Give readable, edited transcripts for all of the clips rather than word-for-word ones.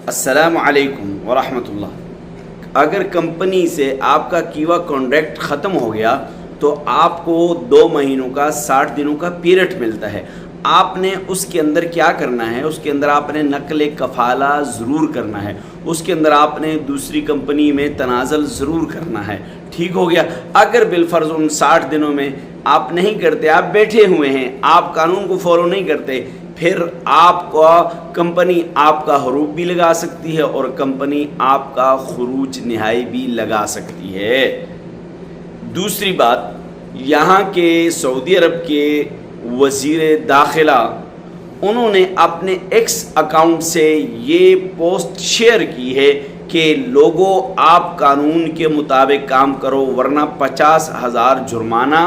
السلام علیکم ورحمۃ اللہ۔ اگر کمپنی سے آپ کا کیوا کانٹریکٹ ختم ہو گیا تو آپ کو 2 مہینوں کا 60 دنوں کا پیریڈ ملتا ہے۔ آپ نے اس کے اندر کیا کرنا ہے؟ اس کے اندر آپ نے نقل کفالہ ضرور کرنا ہے، اس کے اندر آپ نے دوسری کمپنی میں تنازل ضرور کرنا ہے۔ ٹھیک ہو گیا۔ اگر بالفرض ان 60 دنوں میں آپ نہیں کرتے، آپ بیٹھے ہوئے ہیں، آپ قانون کو فالو نہیں کرتے، پھر آپ کا کمپنی آپ کا حروف بھی لگا سکتی ہے اور کمپنی آپ کا خروج نہائی بھی لگا سکتی ہے۔ دوسری بات، یہاں کے سعودی عرب کے وزیر داخلہ انہوں نے اپنے ایکس اکاؤنٹ سے یہ پوسٹ شیئر کی ہے کہ لوگوں آپ قانون کے مطابق کام کرو ورنہ 50,000 جرمانہ۔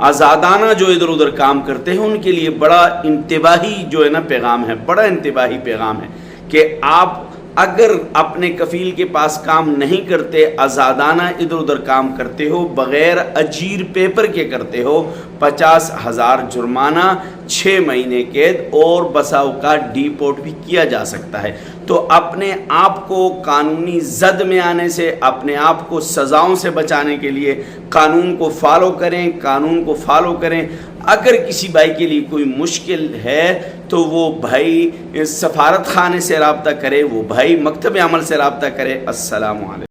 آزادانہ جو ادھر ادھر کام کرتے ہیں ان کے لیے بڑا انتباہی جو ہے نا پیغام ہے، بڑا انتباہی پیغام ہے کہ آپ اگر اپنے کفیل کے پاس کام نہیں کرتے، آزادانہ ادھر ادھر کام کرتے ہو، بغیر اجیر پیپر کے کرتے ہو، 50,000 جرمانہ، 6 مہینے قید اور بسا اوقات ڈیپورٹ بھی کیا جا سکتا ہے۔ تو اپنے آپ کو قانونی زد میں آنے سے، اپنے آپ کو سزاؤں سے بچانے کے لیے قانون کو فالو کریں، قانون کو فالو کریں۔ اگر کسی بھائی کے لیے کوئی مشکل ہے تو وہ بھائی سفارت خانے سے رابطہ کرے، وہ بھائی مکتب عمل سے رابطہ کرے۔ السلام علیکم۔